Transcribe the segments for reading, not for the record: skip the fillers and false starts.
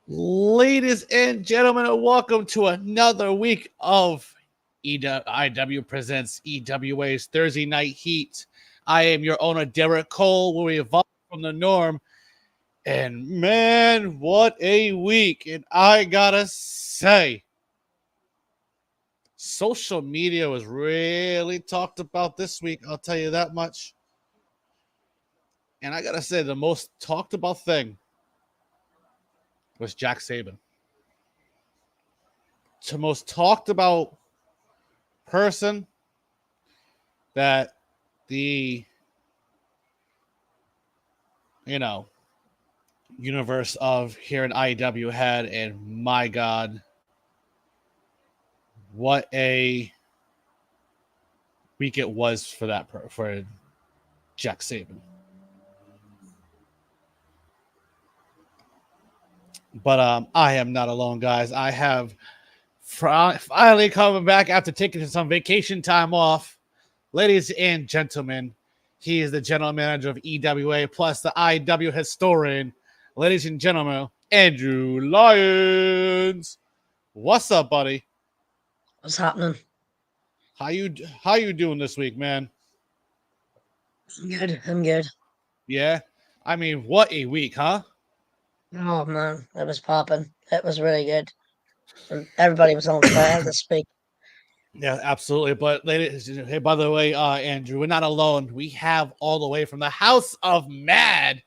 Ladies and gentlemen, welcome to another week of IW Presents EWA's Thursday Night Heat. I am your owner, Derek Cole, where we evolve from the norm. And man, what a week. And I gotta say, social media was really talked about this week, I'll tell you that much. And I gotta say, the most talked about thing was Jack Saban. The most talked about person that the universe of here in IW had, and my God, what a week it was for for Jack Saban. But I am not alone, guys. I have finally coming back after taking some vacation time off. Ladies and gentlemen, he is the general manager of EWA plus the IW historian. Ladies and gentlemen, Andrew Lyons. What's up, buddy? What's happening? How you doing this week, man? I'm good. Yeah? I mean, what a week, huh? Oh, man. It was popping. It was really good. And everybody was on fire this week. Yeah, absolutely. But ladies, hey, by the way, Andrew, we're not alone. We have all the way from the House of Mad,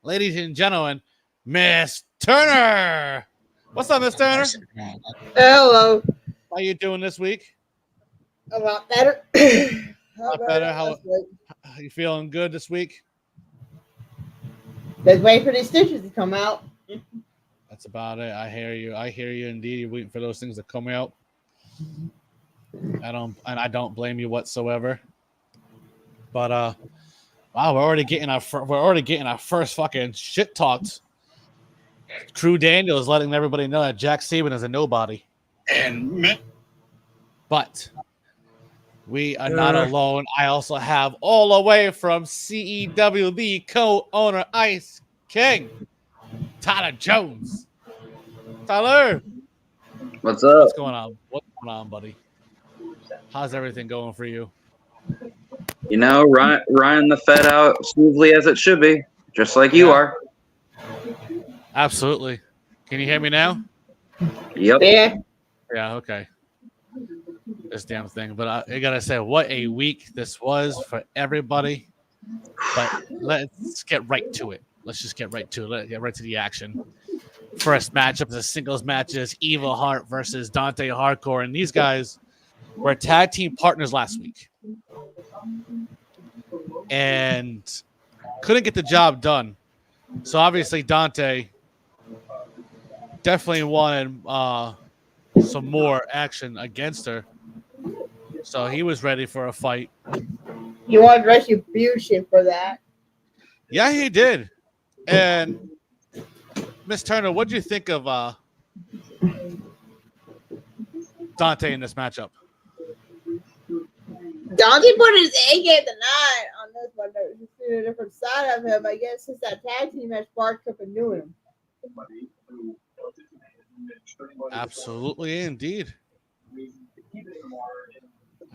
ladies and gentlemen, Miss Turner. What's up, Miss Turner? Hello. How you doing this week? A lot better. A lot better. How you feeling? Good this week? Let's wait for these stitches to come out. That's about it. I hear you. I hear you. Indeed, you're waiting for those things to come out. I don't blame you whatsoever. But wow, we're already getting our first fucking shit talked. Crew Daniel is letting everybody know that Jack Saban is a nobody. But we are not alone. I also have all the way from CEW, the co-owner Ice King, Tyler Jones. Tyler, what's up? What's going on? What's going on, buddy? How's everything going for you? You know, Ryan the Fed out smoothly as it should be, just like you are. Absolutely. Can you hear me now? Yep. Yeah, okay. This damn thing. But I gotta say, what a week this was for everybody. But let's get right to it. Let's just get right to it. Let's get right to the action. First matchup is a singles matches, Evil Heart versus Dante Hardcore. And these guys were tag team partners last week. And couldn't get the job done. So obviously Dante definitely wanted some more action against her. So he was ready for a fight. He wanted retribution for that. Yeah, he did. And Miss Turner, what do you think of Dante in this matchup? Dante put his A game tonight on this one. There's just a different side of him. I guess since that tag team match sparked up and knew him. Absolutely, indeed.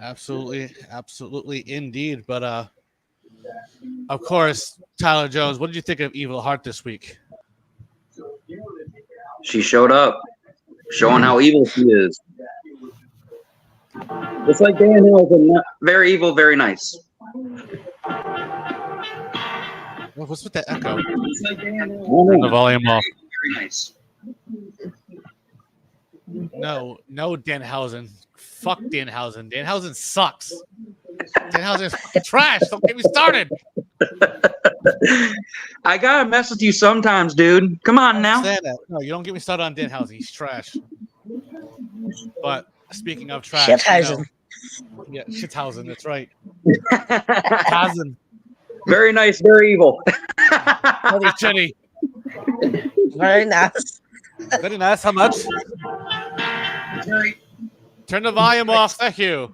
Absolutely, indeed. But of course, Tyler Jones, what did you think of Evil Heart this week? She showed up, showing how evil she is. It's like Dan Hilton, very evil, very nice. What's with that echo? Turn the volume off. Very nice. No, Danhausen. Fuck Danhausen. Danhausen sucks. Danhausen is fucking trash. Don't get me started. I gotta mess with you sometimes, dude. Come on now. No, you don't get me started on Danhausen. He's trash. But speaking of trash, Shithausen. Yeah, Shithausen. That's right. Shithausen. Very nice, very evil. Holy shitty. Very nice. Very nice. How much? Turn the volume off. Thank you.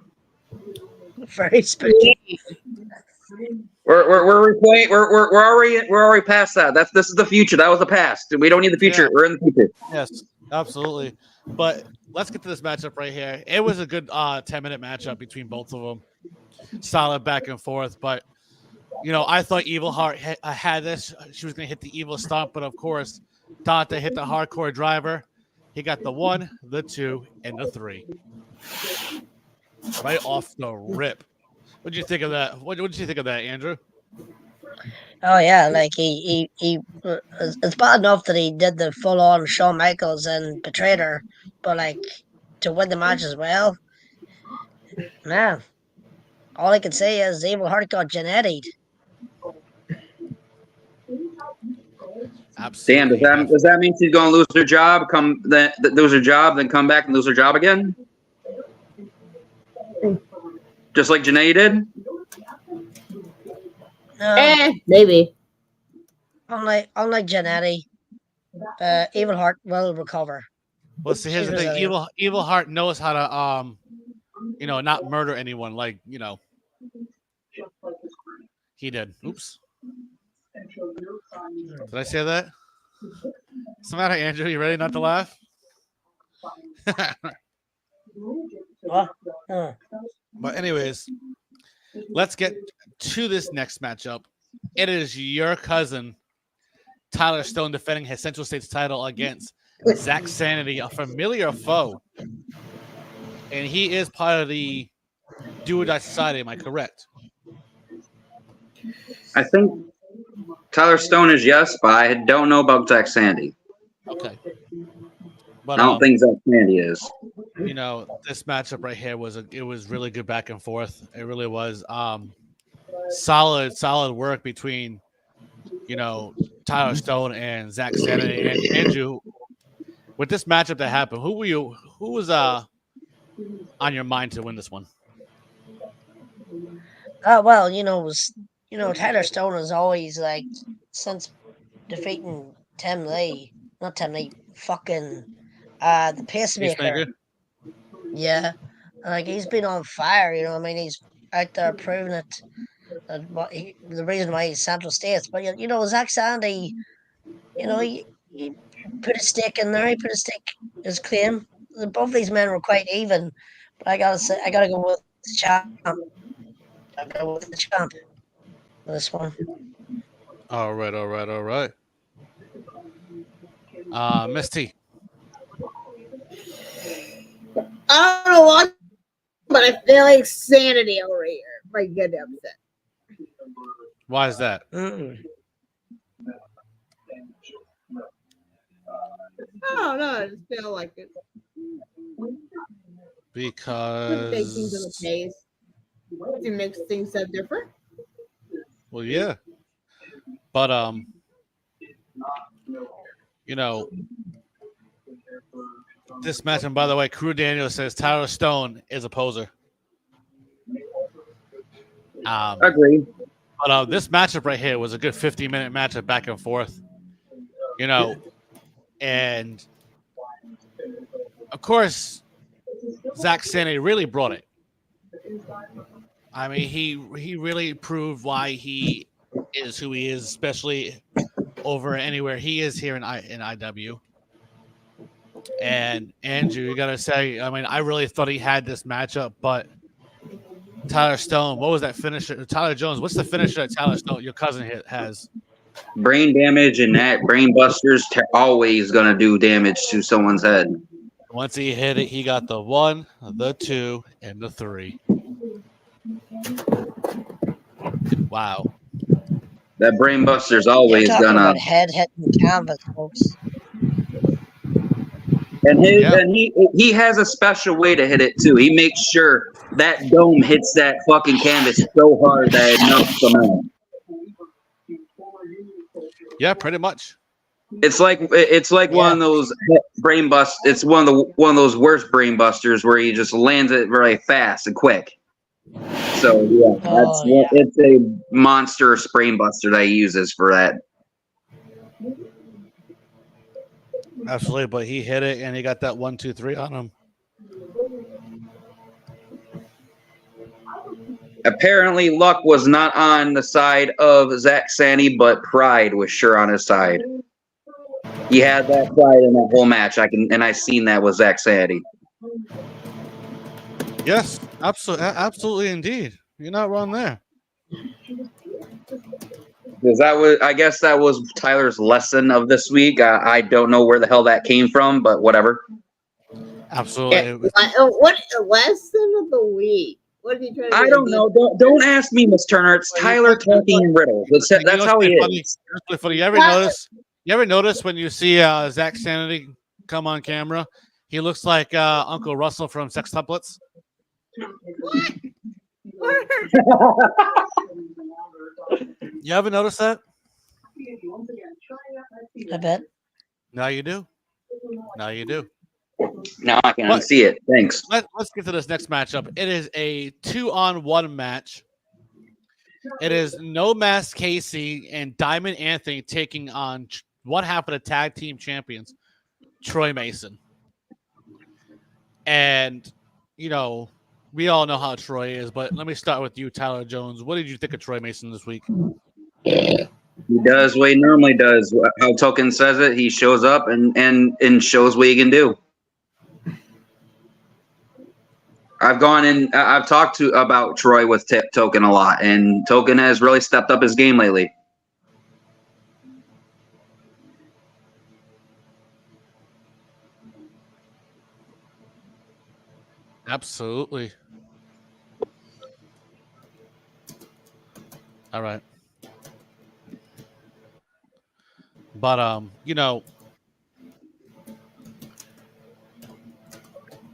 Very spooky. We're already past that. This is the future. That was the past. We don't need the future. Yeah. We're in the future. Yes, absolutely. But let's get to this matchup right here. It was a good 10-minute matchup between both of them. Solid back and forth. But, I thought Evil Heart had this. She was going to hit the Evil Stomp. But, of course, Dante hit the hardcore driver. He got the 1, the 2, and the 3. Right off the rip. What did you think of that? What did you think of that, Andrew? Oh yeah, like he it's bad enough that he did the full on Shawn Michaels and betrayed her, but like to win the match as well, man. All I can say is Evil Heart got genetied. Absolutely. Dan, does that mean she's gonna lose her job? Lose her job, then come back and lose her job again? Just like Janae did? No, Maybe. unlike Janetti, Evil Heart will recover. Well, see, here's She's the thing. resilient. Evil Heart knows how to not murder anyone like, he did. Oops. Did I say that? What's the matter, Andrew? You ready not to laugh? What? Huh. But anyways, let's get to this next matchup. It is your cousin, Tyler Stone, defending his Central States title against Zach Sanity, a familiar foe. And he is part of the Do or Die Society. Am I correct? I think Tyler Stone is yes, but I don't know about Zach Sandy. Okay. But I don't think Zach Sandy is. This matchup right here was really good back and forth. It really was solid work between Tyler Stone and Zach Sanity. And Andrew, with this matchup that happened, who was on your mind to win this one? Well, Tyler Stone has always like since defeating not Tim Lee, fucking the pacemaker. Peacemaker? Yeah, like he's been on fire. He's out there proving it. The reason why he's Central States, but Zach Sandy, he put a stick in there. He put a stick his claim. Both these men were quite even, but I gotta go with the champ. I go with the champ. This one. All right. Miss T. I don't know why, but I feel like Sanity over here might get upset. Why is that? Mm-mm. I don't know. I just feel like it. Because Big things in the case. To make things so different. well, yeah. But this match, and by the way, Crew Daniel says Tyler Stone is a poser. Agreed. But this matchup right here was a good 50-minute matchup back and forth. And of course, Zach Sanity really brought it. I mean, he really proved why he is who he is, especially over anywhere he is here in IW. And Andrew, you gotta say, I mean, I really thought he had this matchup, but Tyler Stone, what was that finisher? Tyler Jones, what's the finisher that Tyler Stone, your cousin, has? Brain damage, and that brain busters always gonna do damage to someone's head. Once he hit it, he got the 1, the 2, and the 3. Wow. That brain buster's always You're talking gonna. about head hitting canvas, folks. And he has a special way to hit it too. He makes sure that dome hits that fucking canvas so hard that it knocks them out. Yeah, pretty much. It's like one of those brain bust. It's one of those worst brain busters where he just lands it very fast and quick. So yeah, it's a monster brain buster that he uses for that. Absolutely, but he hit it and he got that 1, 2, 3 on him. Apparently, luck was not on the side of Zach Sandy, but pride was sure on his side. He had that pride in that whole match. I seen that with Zach Sandy. Yes, absolutely, indeed. You're not wrong there. Because I guess that was Tyler's lesson of this week. I don't know where the hell that came from, but whatever. Absolutely. What lesson of the week? What did you try to do? I don't know. Don't ask me, Miss Turner. It's Tyler talking in riddles. That's how he is. That's funny. You ever notice when you see Zach Sanity come on camera, he looks like Uncle Russell from Sextuplets? What? You ever notice that? I bet. Now you do. Now you do. Now I can see it. Thanks. Let's get to this next matchup. It is a 2-on-1 match. It is No Mask Casey and Diamond Anthony taking on one half of the tag team champions, Troy Mason. And, you know, we all know how Troy is, but let me start with you, Tyler Jones. What did you think of Troy Mason this week? He does what he normally does. How Token says it, he shows up and shows what he can do. I've gone in. I've talked about Troy with Token a lot, and Token has really stepped up his game lately. Absolutely. All right. But you know,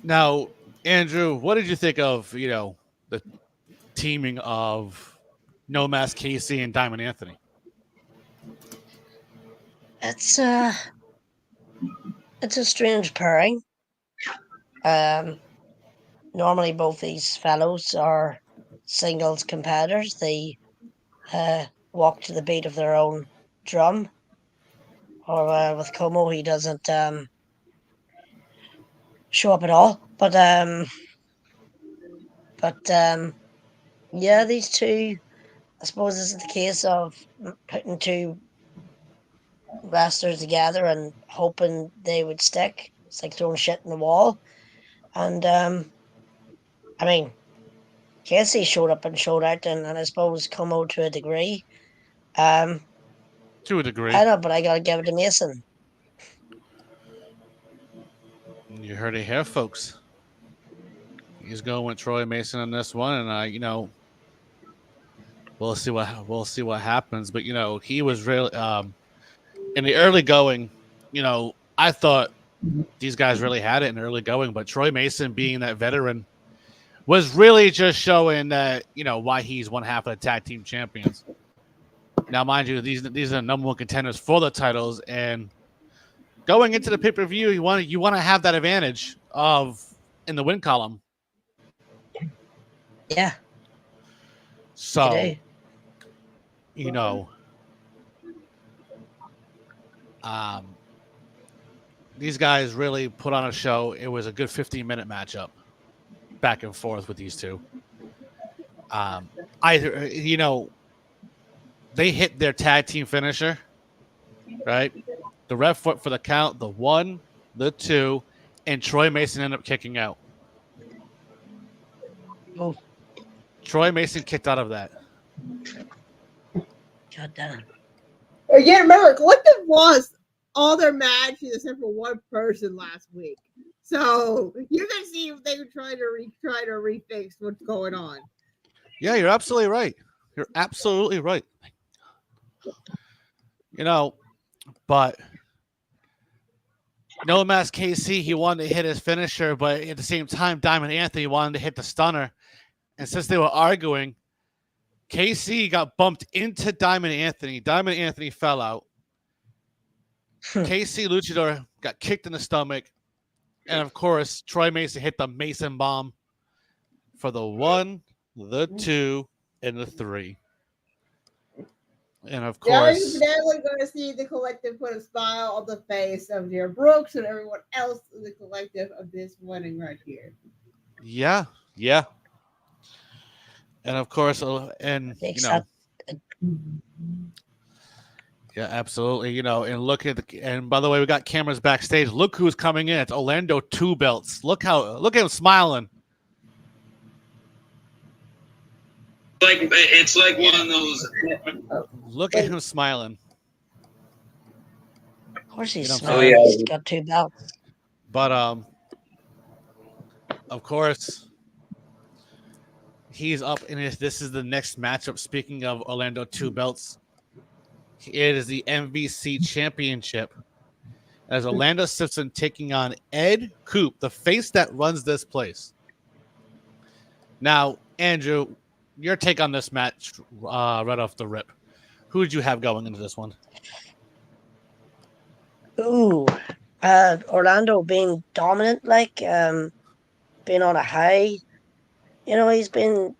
now Andrew, what did you think of, you know, the teaming of No Mask Casey and Diamond Anthony? It's a strange pairing. Normally both these fellows are singles competitors. They walk to the beat of their own drum. Or with Como, he doesn't show up at all. But yeah, these two, I suppose this is the case of putting two wrestlers together and hoping they would stick. It's like throwing shit in the wall. And I mean, Casey showed up and showed out, and I suppose Como to a degree. To a degree. I know, but I gotta give it to Mason. You heard it here, folks. He's going with Troy Mason on this one, and you know, we'll see what happens. But you know, he was really in the early going. You know, I thought these guys really had it in early going, but Troy Mason, being that veteran, was really just showing that, you know, why he's one half of the tag team champions. Now, mind you, these are the number one contenders for the titles, and going into the pay-per-view, you want to have that advantage of in the win column. Yeah. So, you know, these guys really put on a show. It was a good 15-minute matchup, back and forth with these two. You know, they hit their tag team finisher, right? The ref went for the count, the 1, the 2, and Troy Mason ended up kicking out. Oh. Troy Mason kicked out of that. God damn. Again, remember, Collective lost all their matches except for one person last week. So you're gonna see if they would try to refix what's going on. Yeah, you're absolutely right. You're absolutely right. You know, but No Mask KC, he wanted to hit his finisher, but at the same time, Diamond Anthony wanted to hit the stunner. And since they were arguing, KC got bumped into Diamond Anthony. Diamond Anthony fell out. KC Luchador got kicked in the stomach. And of course, Troy Mason hit the Mason bomb for the 1, the 2, and the 3. And of course, you're definitely going to see the Collective put a smile on the face of Dear Brooks and everyone else in the Collective of this winning right here. Yeah. And of course, and Makes you know, yeah, absolutely. You know, and look at and by the way, we got cameras backstage. Look who's coming in. It's Orlando Two Belts. Look at him smiling. It's like one of those. Look at him smiling. Of course he's You know what I'm smiling. saying? He's got 2 belts. But of course, he's up in his. This is the next matchup. Speaking of Orlando Two Belts, it is the MVC Championship. As Orlando Simpson taking on Ed Coop, the face that runs this place. Now, Andrew, your take on this match right off the rip. Who did you have going into this one? Ooh, Orlando being dominant, like being on a high. You know, he's been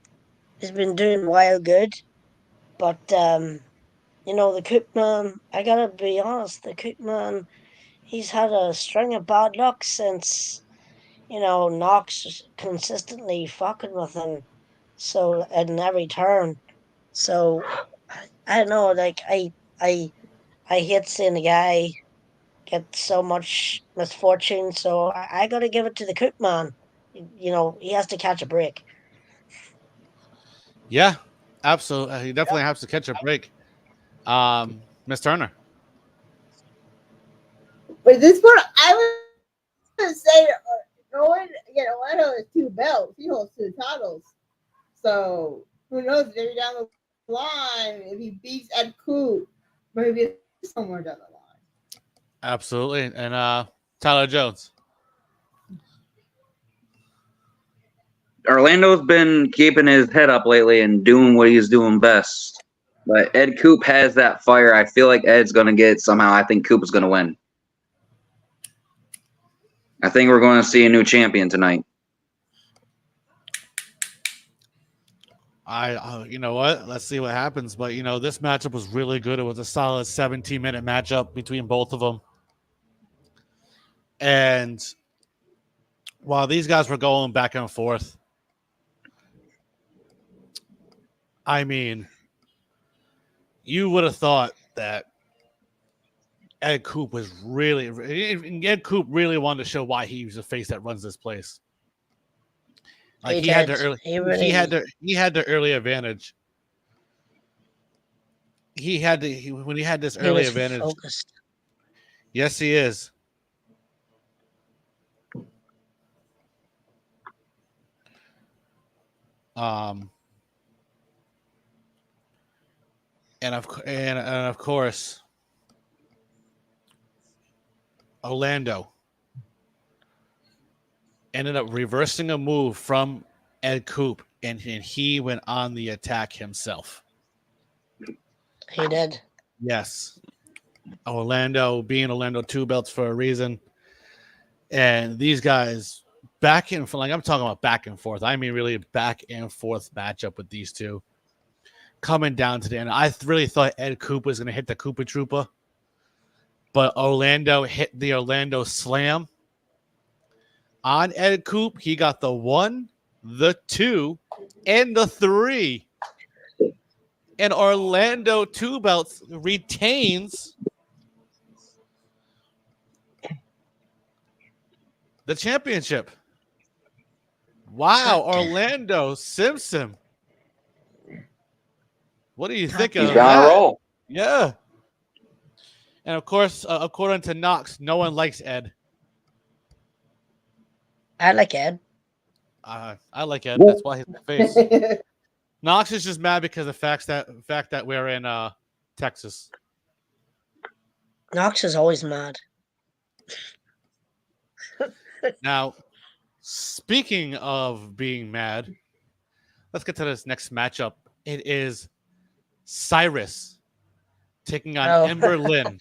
doing wild good, but you know, the Cook man. I gotta be honest, the Cook man. He's had a string of bad luck since Knox consistently fucking with him. So in every turn, so I don't know. Like I hate seeing the guy get so much misfortune. So I got to give it to the Cook man. You know, he has to catch a break. Yeah, absolutely. He definitely has to catch a break. Miss Turner. But this one, I would say, Owen, Orlando has 2 belts. He holds 2 titles. So who knows? Maybe down the line, if he beats Ed Coop, maybe somewhere down the line. Absolutely. And Tyler Jones. Orlando's been keeping his head up lately and doing what he's doing best. But Ed Coop has that fire. I feel like Ed's going to get it somehow. I think Coop is going to win. I think we're going to see a new champion tonight. You know what? Let's see what happens. But, this matchup was really good. It was a solid 17-minute matchup between both of them. And while these guys were going back and forth, I mean, you would have thought that Ed Coop really wanted to show why he was the face that runs this place. Like he had the early advantage. When he had this early advantage. Focused. Yes, he is. And of course, Orlando ended up reversing a move from Ed Coop, and he went on the attack himself. He did. Yes. Orlando being Orlando Two Belts for a reason. And these guys I'm talking about back and forth. I mean, really back and forth matchup with these two. Coming down to the end. I really thought Ed Coop was going to hit the Koopa Troopa. But Orlando hit the Orlando Slam on Ed Coop. He got the 1, the 2, and the 3. And Orlando Two Belts retains the championship. Wow, Orlando Simpson. What do you think of He's that? on a roll. Yeah. And of course, according to Knox, no one likes Ed. I like Ed. I like Ed. That's why he's my face. Knox is just mad because of the fact that we're in Texas. Knox is always mad. Now, speaking of being mad, let's get to this next matchup. It is Cyrus taking on Ember Lynn.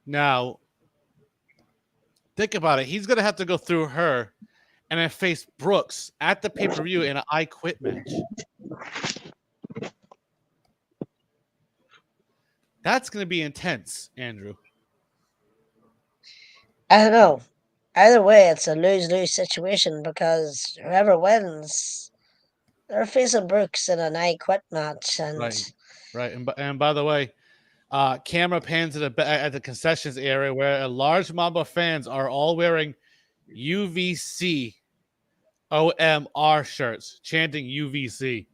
Now, think about it. He's going to have to go through her and then face Brooks at the pay-per-view in an I Quit match. That's going to be intense, Andrew. I don't know. either way, it's a lose-lose situation because whoever wins, they're facing Brooks in an I Quit match, and Right. And by the way, camera pans at the concessions area where a large mob of fans are all wearing UVC OMR shirts, chanting UVC.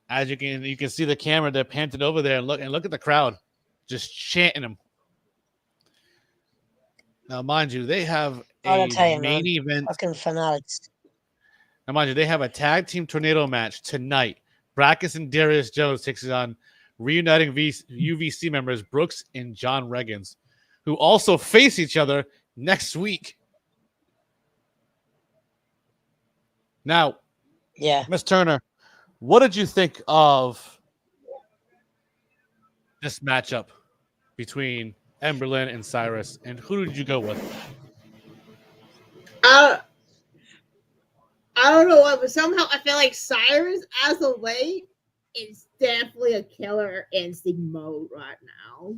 As you can see the camera, they're panted over there and look at the crowd, just chanting them. Now, mind you, they have a main event. Fucking fanatics. Now, mind you, they have a tag team tornado match tonight. Brackus and Darius Jones takes it on reuniting UVC members Brooks and John Reggins, who also face each other next week. Now, Miss Turner, what did you think of this matchup between Emberlyn and Cyrus, and who did you go with? I don't know why, but somehow I feel like Cyrus, as of late, is definitely a killer instinct mode right now.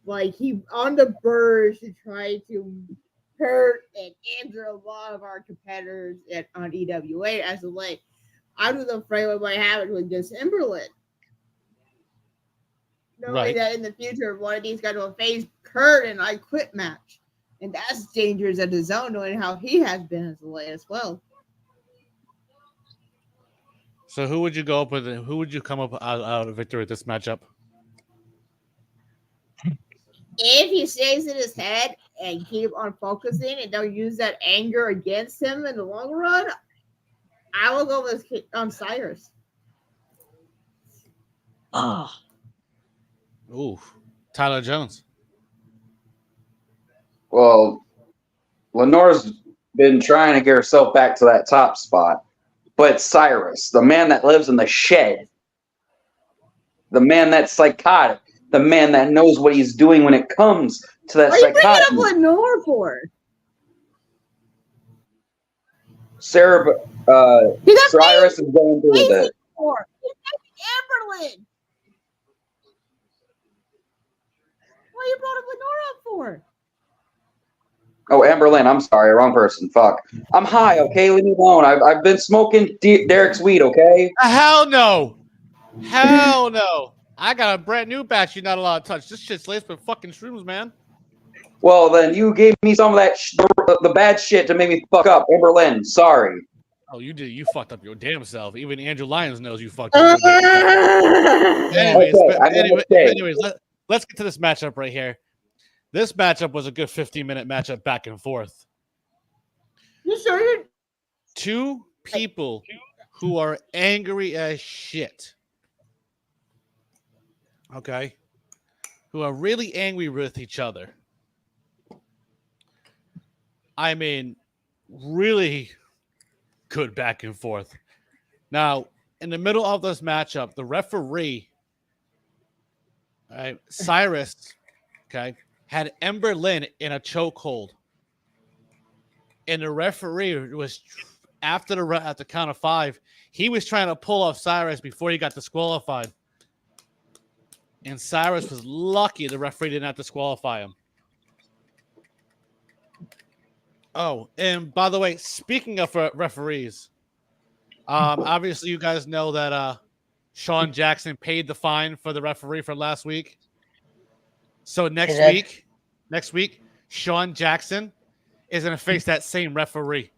Like, he's on the verge to try to hurt and injure a lot of our competitors on EWA as of late. I was afraid what might happen with this Emberlyn. Knowing that in the future, one of these guys will face Kurt in I Quit match. And that's dangerous at his own, knowing how he has been as of late as well. So who would you go up with? Who would you come up out of victory with this matchup? If he stays in his head and keep on focusing and don't use that anger against him in the long run, I will go with Cyrus. Ooh, Tyler Jones. Well, Lenore's been trying to get herself back to that top spot. But Cyrus, the man that lives in the shed, the man that's psychotic, the man that knows what he's doing when it comes to that psychotic. What are you bringing up Lenore for? Cyrus is going through this. Amberlyn. What you brought up Lenore up for? Oh, Amberlyn, I'm sorry, wrong person. Fuck. I'm high, okay? Leave me alone. I've been smoking Derek's weed, okay? Hell no. Hell no. I got a brand new batch you're not allowed to touch. This shit's laced with fucking shrooms, man. Well, then you gave me some of that the bad shit to make me fuck up. Amberlyn, sorry. Oh, you did. You fucked up your damn self. Even Andrew Lyons knows you fucked up. Anyways, let's get to this matchup right here. This matchup was a good 15-minute matchup back and forth. You sure? Two people who are angry as shit. Okay? Who are really angry with each other. I mean, really good back and forth. Now, in the middle of this matchup, the referee, Cyrus, had Emberlyn in a chokehold. And the referee was, at the count of 5, he was trying to pull off Cyrus before he got disqualified. And Cyrus was lucky the referee did not disqualify him. Oh, and by the way, speaking of referees, obviously you guys know that Sean Jackson paid the fine for the referee for last week. So next week, Sean Jackson is going to face that same referee.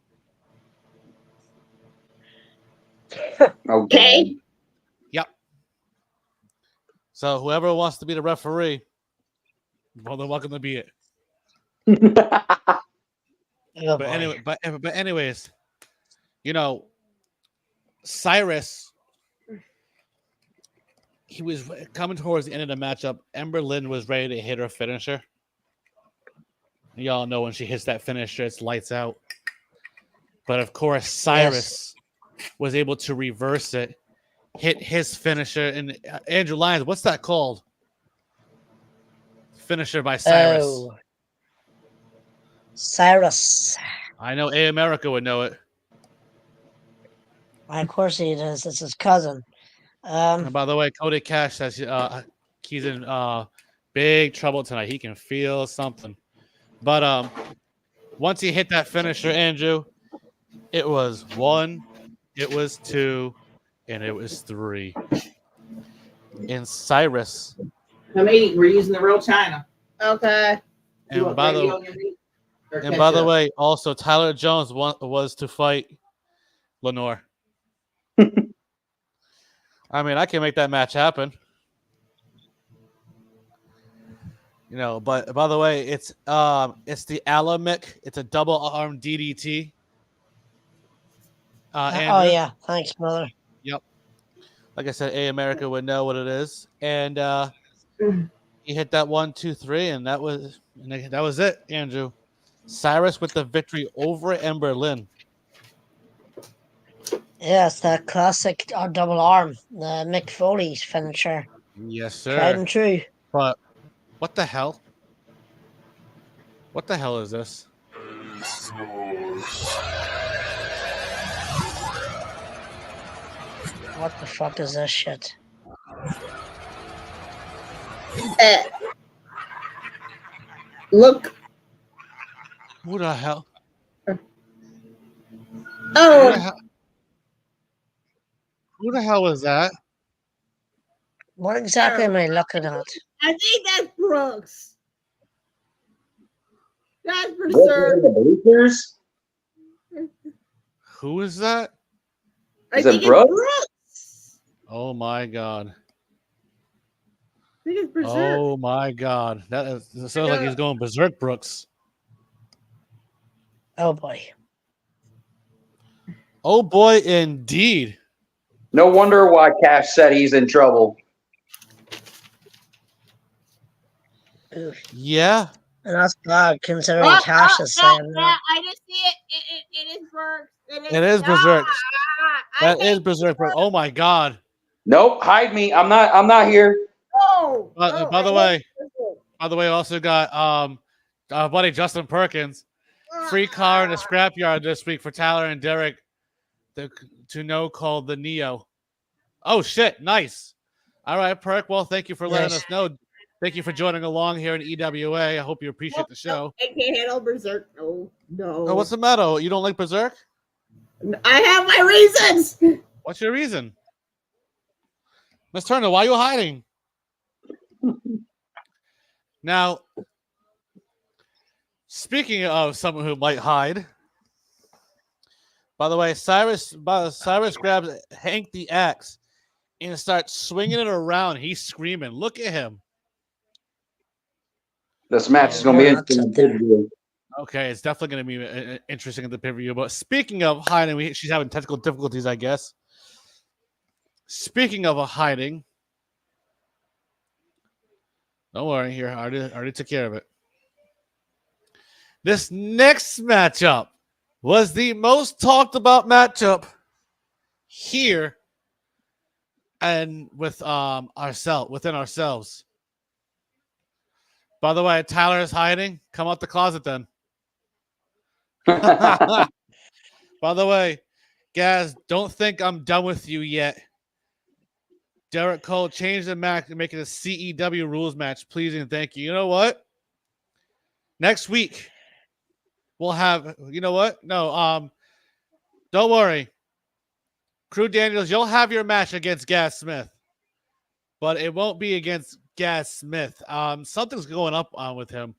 Okay. Yep. So whoever wants to be the referee, well, they're welcome to be it. But anyways, you know, Cyrus, he was coming towards the end of the matchup. Emberlyn was ready to hit her finisher. Y'all know when she hits that finisher, it's lights out. But of course, Cyrus was able to reverse it, hit his finisher. And Andrew Lyons, what's that called? Finisher by Cyrus. Oh. Cyrus. I know A America would know it. Of course he does. It's his cousin. And by the way, Cody Cash says he's in big trouble tonight. He can feel something. But Once he hit that finisher, Andrew, it was 1, it was 2, and it was 3. And Cyrus. I'm eating. We're using the real china. Okay. You And want by gravy the on your meat? Or and by the ketchup? way, also Tyler Jones was to fight Lenore. I mean, I can make that match happen. You know, but by the way, it's the Alamic. It's a double arm DDT. Oh Andrew. yeah, thanks, brother. Yep. Like I said, A America would know what it is, and he hit that 1, 2, 3, and that was it. Andrew, Cyrus with the victory over Ember Lynn. Yeah, it's that classic double arm, the Mick Foley's finisher. Yes, Tried sir. and true. But what the hell? What the hell is this? What the fuck is this shit? Look. Who the hell? Oh, Who the hell was that? What exactly am I looking at? I think that's Brooks. That's What, Berserk. the bleachers? Who is that? I Is it think Brooks? it's Brooks. Oh my god. I think it's Berserk. Oh my god. That sounds like he's going berserk, Brooks. Oh boy. Oh boy, indeed. No wonder why Cash said he's in trouble. Oof. Yeah. And that's bad considering Cash is saying yeah, that. I just see it. It is Brooks. It is berserk. That is berserk. Oh my god. Nope, hide me. I'm not here. Oh, By the way, also got our buddy Justin Perkins. Free car in the scrapyard this week for Tyler and Derek to know called the Neo. Oh shit, nice. All right, Perk. Well, thank you for letting us know. Thank you for joining along here in EWA. I hope you appreciate the show. I can't handle Berserk. No. Oh, what's the matter? You don't like Berserk? I have my reasons. What's your reason? Miss Turner, why are you hiding? Now, speaking of someone who might hide, by the way, Cyrus grabs Hank the axe and starts swinging it around. He's screaming. Look at him. This match is going to be interesting. Okay, it's definitely going to be interesting in the pay-per-view. But speaking of hiding, she's having technical difficulties, I guess. Speaking of hiding, don't worry, here, I already took care of it. This next matchup was the most talked about matchup here and with within ourselves. By the way, Tyler is hiding. Come out the closet then. By the way, guys, don't think I'm done with you yet. Derek Cole changed the match to make it a CEW rules match. Please and thank you. You know what? Next week we'll have. You know what? No. Don't worry, Crew Daniels. You'll have your match against Gas Smith, but it won't be against Gas Smith. Something's going up on with him,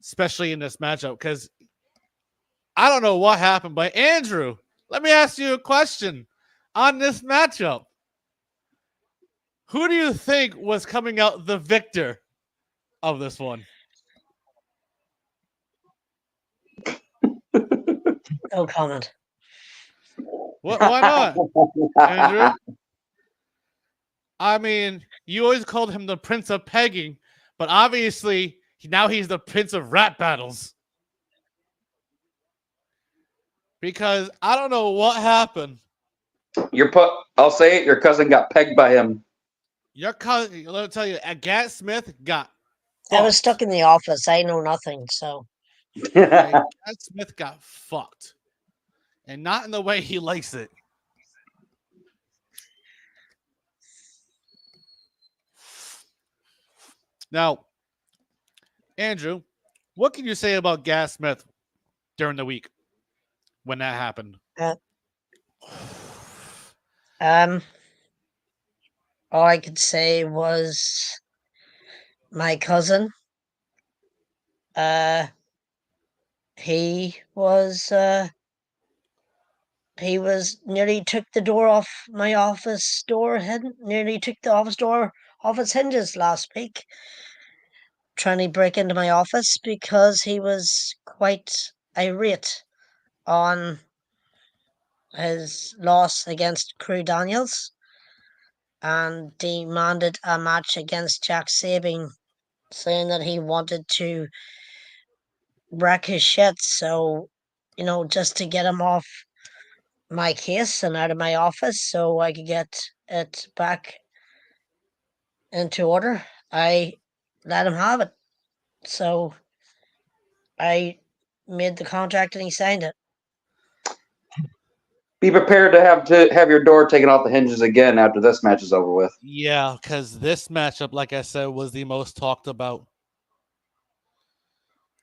especially in this matchup, because I don't know what happened. But Andrew, let me ask you a question on this matchup. Who do you think was coming out the victor of this one? No comment. Why not, Andrew? I mean, you always called him the Prince of Pegging, but obviously now he's the Prince of Rap Battles. Because I don't know what happened. I'll say it, your cousin got pegged by him. Your cousin, let me tell you, Gas Smith got fucked. I was stuck in the office. I know nothing, so. Gas Smith got fucked. And not in the way he likes it. Now, Andrew, what can you say about Gas Smith during the week when that happened? All I could say was my cousin. He was nearly took the door off my office door. Nearly took the office door off its hinges last week, trying to break into my office because he was quite irate on his loss against Crew Daniels and demanded a match against Jack Sabin, saying that he wanted to wreck his shit. So, just to get him off my case and out of my office so I could get it back into order, I let him have it. So I made the contract and he signed it. Be prepared to have your door taken off the hinges again after this match is over with. Yeah, because this matchup, like I said, was the most talked about.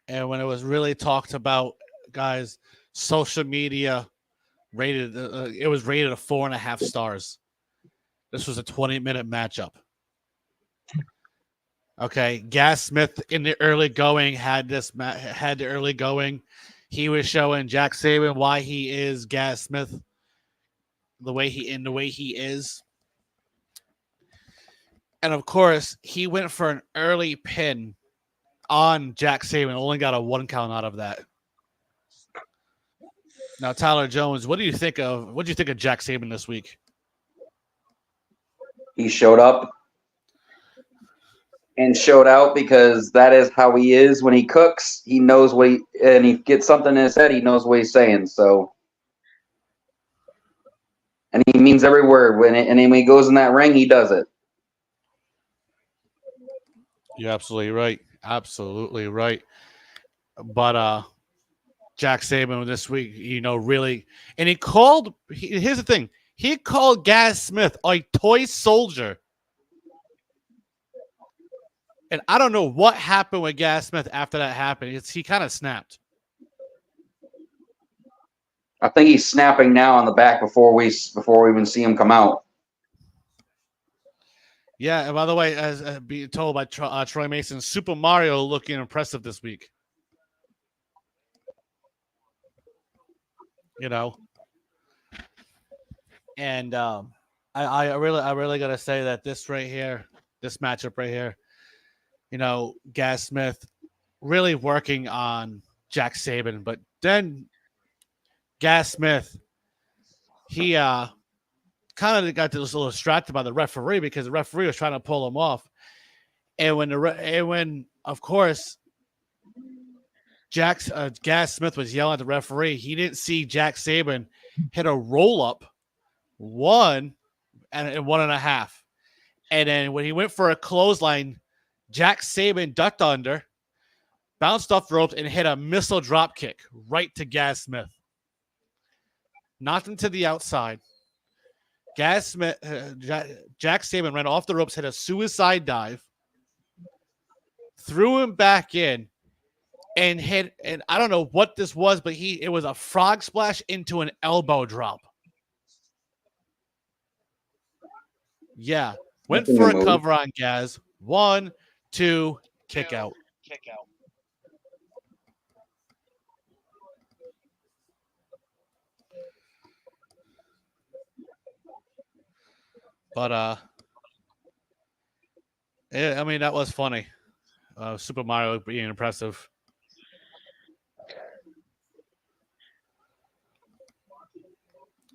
And when it was really talked about, guys, social media rated it was rated a 4.5 stars. This was a 20-minute matchup. Okay, Gas Smith in the early going had the early going. He was showing Jack Sabin why he is Gas Smith, the way he is. And of course, he went for an early pin on Jack Sabin. Only got a 1 count out of that. Now, Tyler Jones, what do you think of Jack Sabin this week? He showed up and showed out because that is how he is when he cooks. He knows and he gets something in his head. He knows what he's saying. So, and he means every word. And when he goes in that ring, he does it. You're absolutely right. Absolutely right. But Jack Sabin this week, really, and here's the thing. He called Gas Smith a toy soldier. And I don't know what happened with Gas Smith after that happened. He kind of snapped. I think he's snapping now on the back before we even see him come out. Yeah, and by the way, as being told by Troy Mason, Super Mario looking impressive this week. And I really gotta say that this matchup right here, Gas Smith really working on Jack Sabin, but then Gas Smith, he kind of got a little distracted by the referee because the referee was trying to pull him off, and when of course Gas Smith was yelling at the referee, he didn't see Jack Sabin hit a roll up 1 and 1.5. And then when he went for a clothesline, Jack Sabin ducked under, bounced off the ropes, and hit a missile drop kick right to Gas Smith. Knocked him to the outside. Jack Sabin ran off the ropes, hit a suicide dive, threw him back in, and I don't know what this was, but it was a frog splash into an elbow drop. Yeah. Went for a cover on Gaz. 1, 2, kick out. But I mean, that was funny. Super Mario being impressive.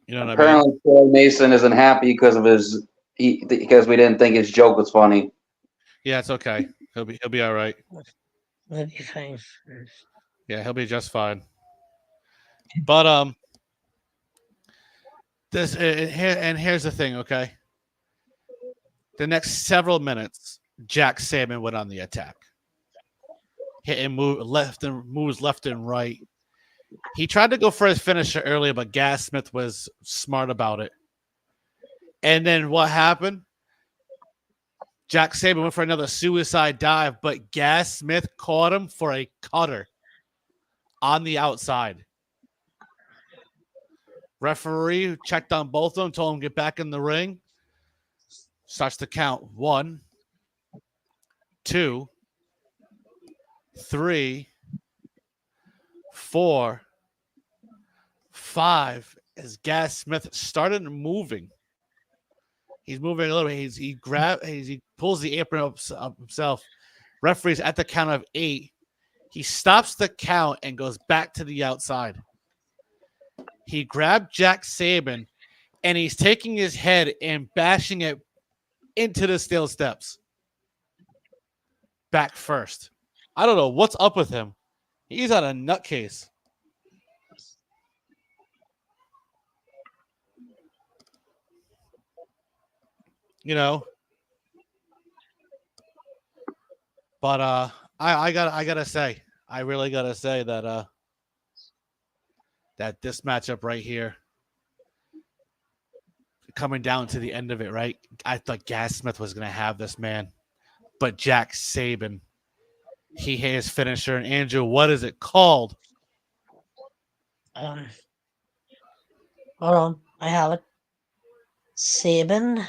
You know what Apparently, I mean? Troy Mason isn't happy because because we didn't think his joke was funny. Yeah, it's okay. He'll be all right. He'll be fine. Yeah, he'll be just fine. But here's the thing, okay? The next several minutes, Jack Sabin went on the attack. Hitting moves left and right. He tried to go for his finisher earlier, but Gas Smith was smart about it. And then what happened? Jack Sabin went for another suicide dive, but Gas Smith caught him for a cutter. on the outside. Referee checked on both of them, told them to get back in the ring. Starts to count 1, 2, 3, 4, 5. As Gas Smith started moving, he's moving a little bit. He pulls the apron up himself. Referee's at the count of 8. He stops the count and goes back to the outside. He grabbed Jack Saban, and he's taking his head and bashing it into the steel steps. Back first. I don't know what's up with him. He's on a nutcase. You know. But I gotta say, I really gotta say that that this matchup right here, coming down to the end of it, right? I thought Gas Smith was gonna have this, man. But Jack Saban, he hit his finisher. And Andrew, what is it called? Hold on, I have it. Saban.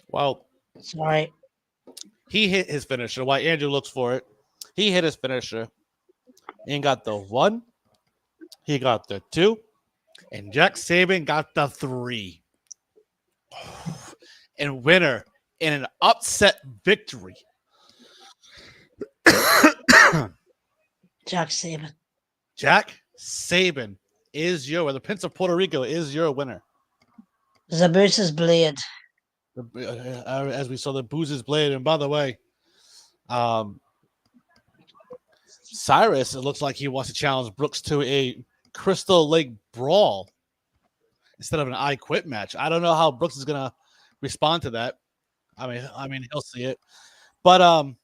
Well, Sorry. he hit his finisher. While Andrew looks for it, he hit his finisher and got the 1. He got the 2, and Jack Saban got the 3. And winner in an upset victory. Jack Saban. Jack Saban is the Prince of Puerto Rico is your winner. Zaboose's blade. As we saw the Booze's blade. And by the way, Cyrus, it looks like he wants to challenge Brooks to a Crystal Lake brawl instead of an I Quit match. I don't know how Brooks is gonna respond to that. I mean he'll see it. But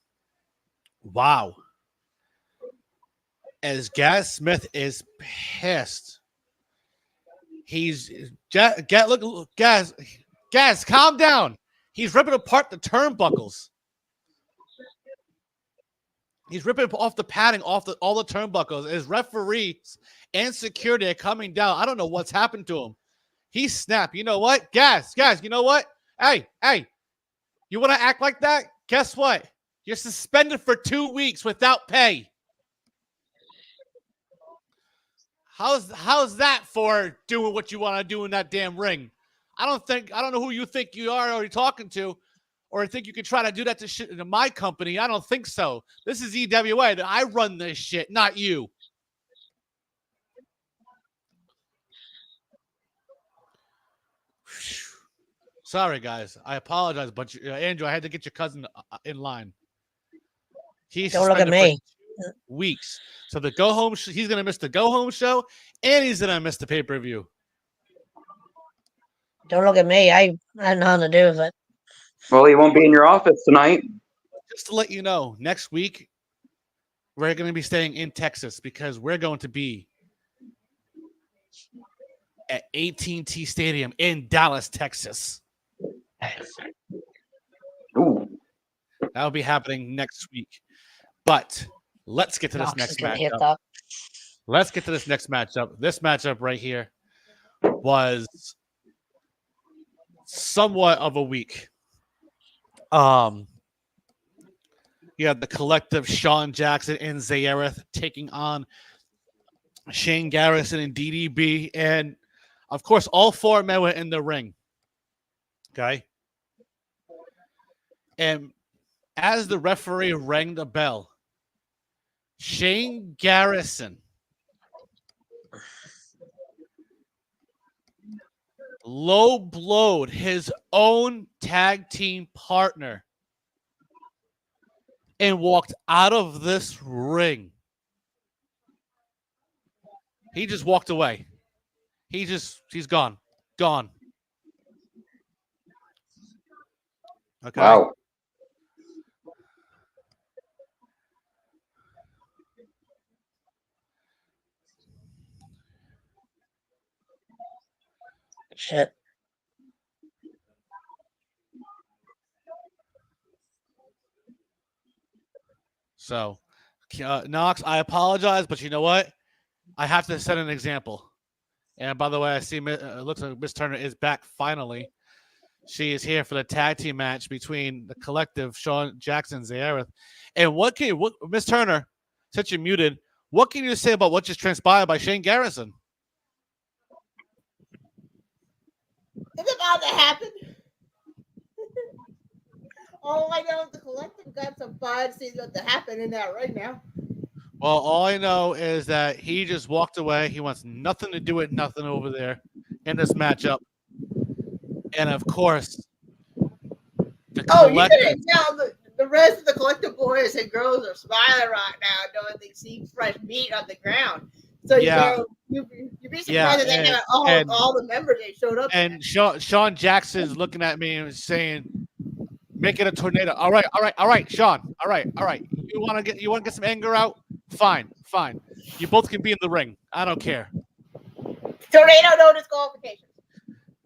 wow. As Gas Smith is pissed. Look, Gas, calm down. He's ripping apart the turnbuckles. He's ripping off the padding off all the turnbuckles. His referees and security are coming down. I don't know what's happened to him. He snapped. You know what? Gas, you know what? Hey, you want to act like that? Guess what? You're suspended for 2 weeks without pay. How's that for doing what you want to do in that damn ring? I don't know who you think you are or you're talking to, or think you could try to do that to my company. I don't think so. This is EWA. I run this shit, not you. Sorry, guys. I apologize, but Andrew, I had to get your cousin in line. Don't look at me. 2 weeks. So the go home, he's gonna miss the go home show, and he's gonna miss the pay per view. Don't look at me. I had nothing to do with it. Well, he won't be in your office tonight. Just to let you know, next week we're going to be staying in Texas because we're going to be at AT&T Stadium in Dallas, Texas. Ooh. That will be happening next week. But let's get to this next matchup. Let's get to this next matchup. This matchup right here was somewhat of a week. You had the collective Sean Jackson and Zayareth taking on Shane Garrison and DDB. And, of course, all 4 men were in the ring. Okay? And as the referee rang the bell, Shane Garrison low blowed his own tag team partner and walked out of this ring. He just walked away. He's gone. Gone. Okay. Wow. Shit. So, Knox, I apologize, but you know what? I have to set an example. And by the way, I see it looks like Miss Turner is back finally. She is here for the tag team match between the collective, Sean Jackson, Ea. And what Miss Turner, since you're muted, what can you say about what just transpired by Shane Garrison? It's about to happen. All I know is the collective got some fun. See what's to happen in that right now. Well, all I know is that he just walked away. He wants nothing to do with nothing over there in this matchup. And of course, the collective. You can tell the rest of the collective boys and girls are smiling right now, knowing they see fresh meat on the ground. So you'd be surprised that they have all the members that showed up. And Sean Jackson's looking at me and saying, "Make it a tornado." All right, Sean. All right. You want to get some anger out? Fine. You both can be in the ring. I don't care. Tornado, no disqualification.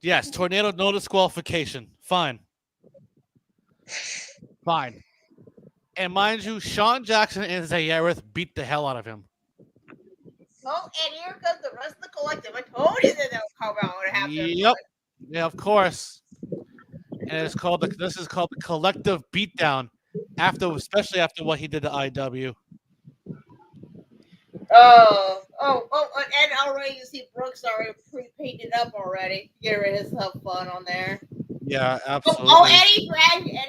Yes, tornado, no disqualification. Fine. And mind you, Sean Jackson and Ea beat the hell out of him. Oh, and here comes the rest of the collective. I told you that they'll come out and have their Yep. Yeah, of course. And this is called the collective beatdown especially after what he did to IW. And already you see Brooks already pre-painted up already. Get rid of some fun on there. Yeah, absolutely. And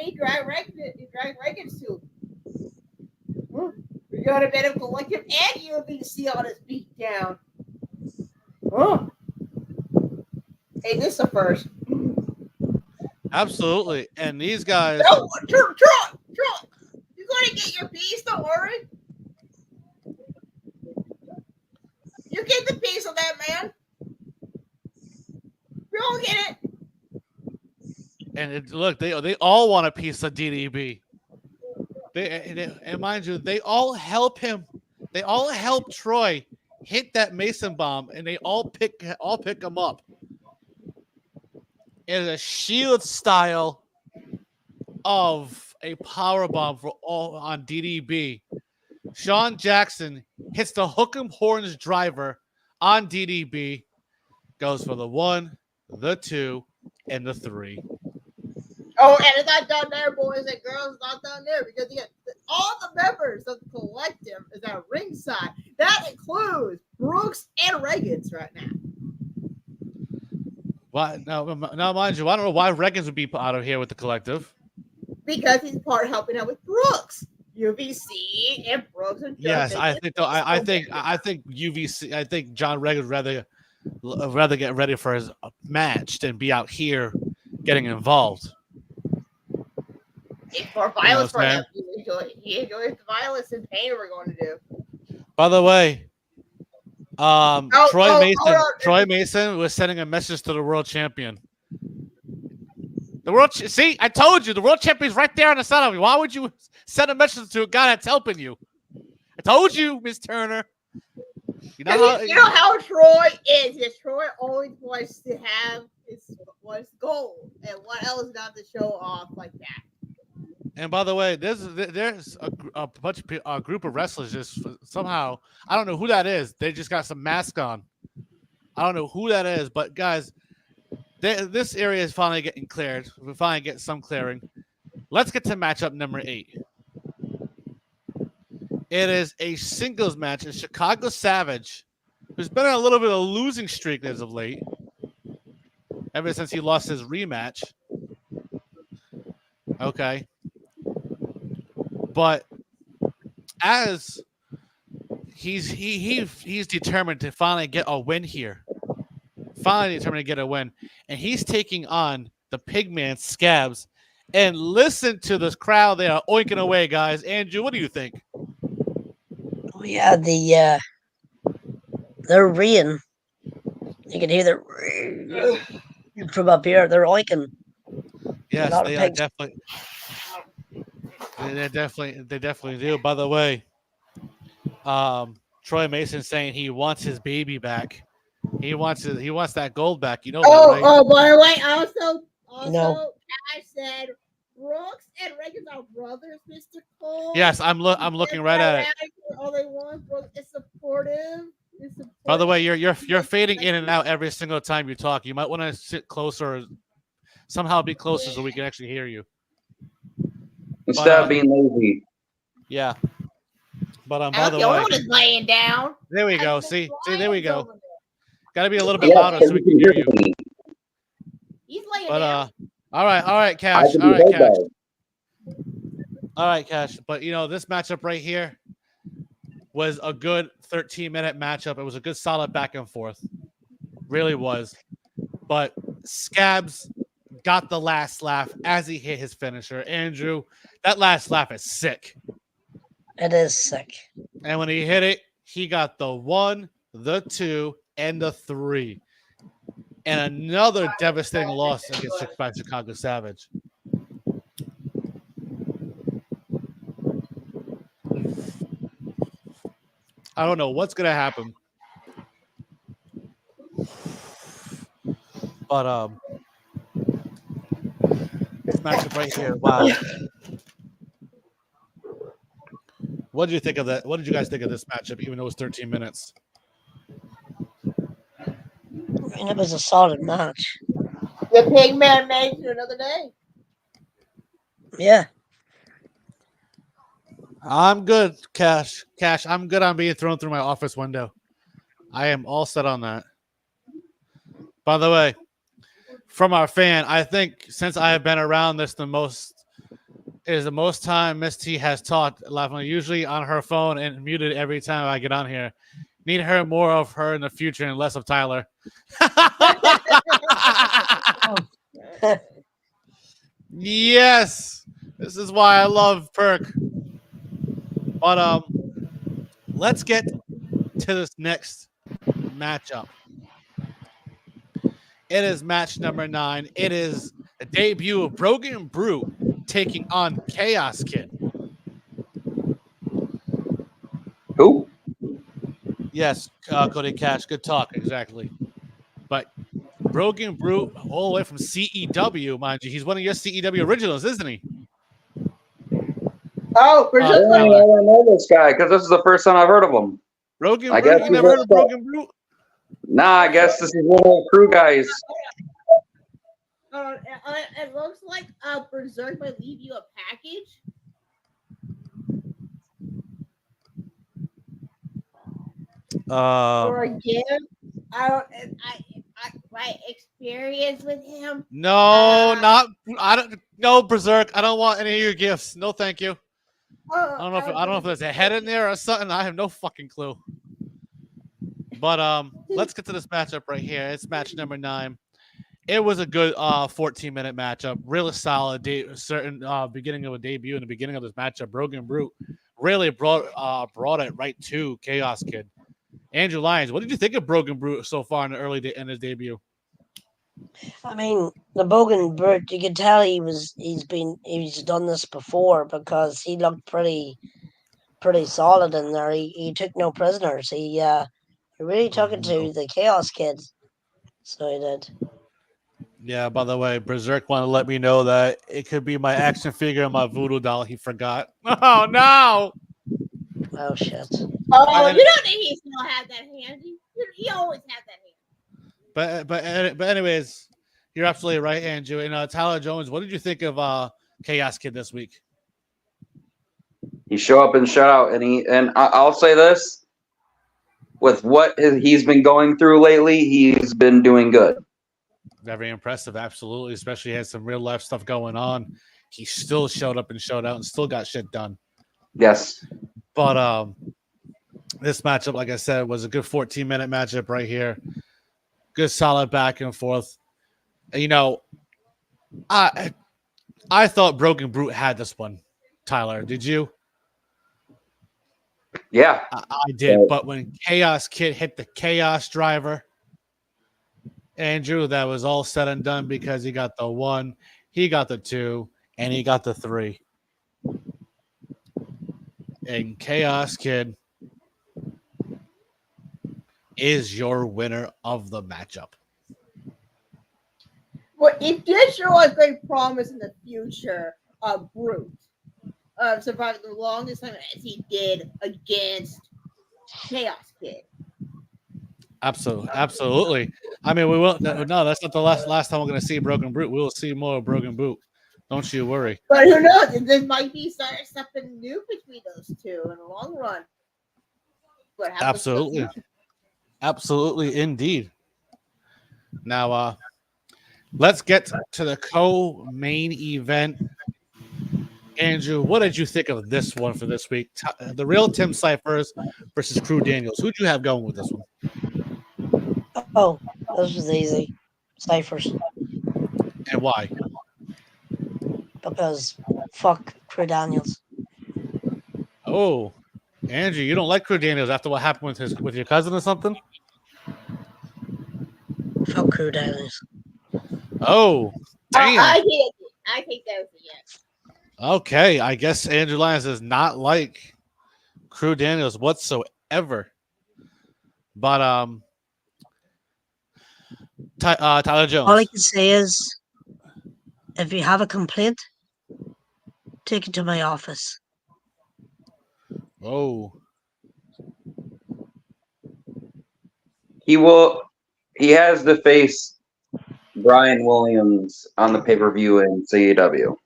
he dragged Reagan's too. We got a bit of collective and UBC on his beat down. Oh. Hey, this is a first. Absolutely. And these guys. No, Trump. You're going to get your piece, don't worry. You get the piece of that, man. We all get it. And look, they all want a piece of DDB. And mind you, they all help him. They all help Troy hit that Mason bomb, and they all pick him up. It is a Shield style of a power bomb on DDB. Sean Jackson hits the Hook'em Horns driver on DDB, goes for the 1, the 2, and the 3. Oh, and it's not done there, boys and girls. It's not done there because all the members of the collective is at ringside. That includes Brooks and Reagans right now. Why now, mind you, I don't know why Reagans would be out of here with the collective. Because he's helping out with Brooks. UVC and Brooks and yes, I think UVC. I think John Reagan would rather get ready for his match than be out here getting involved. It's more violence for him. He enjoys the violence and pain we're going to do. By the way, Troy Mason was sending a message to the world champion. See, I told you the world champion's right there on the side of me. Why would you send a message to a guy that's helping you? I told you, Miss Turner. You know how Troy is. Yes, Troy always wants to have his goal, and what else not to show off like that. And by the way, there's a bunch of a group of wrestlers just somehow, I don't know who that is. They just got some mask on. I don't know who that is, but guys, this area is finally getting cleared. We're finally getting some clearing. Let's get to matchup number 8. It is a singles match. It's Chicago Savage, who's been on a little bit of a losing streak as of late, ever since he lost his rematch. Okay. But as he's determined to finally get a win here. And he's taking on the Pigman Scabs. And listen to this crowd. They are oinking away, guys. Andrew, what do you think? Oh, yeah, they're reeing. You can hear from up here. They're oinking. Yes, they are definitely. They definitely do. By the way, Troy Mason saying he wants his baby back. He wants that gold back. You know that, right? Oh, by the way, also, no. I said Brooks and Reagan's our brothers, Mr. Cole. Yes, I'm looking right at it. All they want, Brooks, is supportive. By the way, you're fading in and out every single time you talk. You might want to sit closer, or somehow be closer so we can actually hear you. Instead of being lazy. Yeah. But by the way, one is laying down. There we go. See, there we go. Got to be a little bit louder so we can hear you. He's laying down. All right, Cash. All right, Cash. But this matchup right here was a good 13-minute matchup. It was a good, solid back and forth. Really was. But Scabs got the last laugh as he hit his finisher. Andrew, that last laugh is sick. It is sick. And when he hit it, he got the 1, the 2, and the 3. And another devastating loss against Chicago Savage. I don't know what's going to happen. But this matchup right here, wow. What did you think of that? What did you guys think of this matchup, even though it was 13 minutes? I mean, it was a solid match. The Pigman made it another day. Yeah. I'm good, Cash. I'm good on being thrown through my office window. I am all set on that. By the way, from our fan, I think since I have been around this the most time Miss T has talked, usually on her phone and muted every time I get on here. Need her more of her in the future and less of Tyler. Yes, this is why I love Perk. But let's get to this next matchup. It is match number 9. It is the debut of Brogan Brute taking on Chaos Kid. Who? Yes, Cody Cash. Good talk. Exactly. But Brogan Brute, all the way from CEW, mind you. He's one of your CEW originals, isn't he? Oh, for I don't know this guy because this is the first time I've heard of him. Brogan Brute? You never heard of Brogan Brute? Nah, I guess this is one of the crew guys. It looks like Berserk might leave you a package. Or a gift. My experience with him. No, no, Berserk. I don't want any of your gifts. No, thank you. I don't know if there's a head in there or something. I have no fucking clue. But let's get to this matchup right here. It's match number 9. It was a good 14-minute matchup. Really solid. Beginning of a debut in the beginning of this matchup. Brogan Brute really brought it right to Chaos Kid. Andrew Lyons, what did you think of Brogan Brute so far in the early in his debut? I mean, the Brogan Brute, you could tell he's done this before because he looked pretty solid in there. He took no prisoners. He really took it to the Chaos Kid. So he did. Yeah, by the way, Berserk wanted to let me know that it could be my action figure and my voodoo doll. He forgot. Oh, no! Oh, shit. Oh, you don't think he still had that handy? He always had that handy. But anyways, you're absolutely right, Andrew. And Tyler Jones, what did you think of Chaos Kid this week? He show up and shut out, and I'll say this: with what he's been going through lately, he's been doing good. Very impressive, absolutely. Especially had some real life stuff going on. He still showed up and showed out and still got shit done. Yes. But this matchup, like I said, was a good 14-minute matchup right here. Good solid back and forth. I thought Brogan Brute had this one. Tyler, did you? Yeah. I did. But when Chaos Kid hit the Chaos Driver, Andrew, that was all said and done because he got the 1, he got the 2, and he got the 3. And Chaos Kid is your winner of the matchup. Well, it did show a great promise in the future. a brute. Survived the longest time as he did against Chaos Kid. Absolutely. I mean, we will. No, that's not the last time we're going to see Broken Brute. We will see more of Broken Brute. Don't you worry. But who knows? There might be something new between those two in the long run. What happens Absolutely. Absolutely, indeed. Now, let's get to the co-main event. Andrew, what did you think of this one for this week? The real Tim Cyphers versus Crew Daniels. Who'd you have going with this one? Oh, this was easy. Cyphers. And why? Because fuck Crew Daniels. Oh, Andrew, you don't like Crew Daniels after what happened with your cousin or something? Fuck Crew Daniels. Oh, damn. I think that was a yes. Okay, I guess Andrew Lyons does not like Crew Daniels whatsoever. But Tyler Jones. All I can say is, if you have a complaint, take it to my office. Oh, He has to face Brian Williams on the pay-per-view in CEW.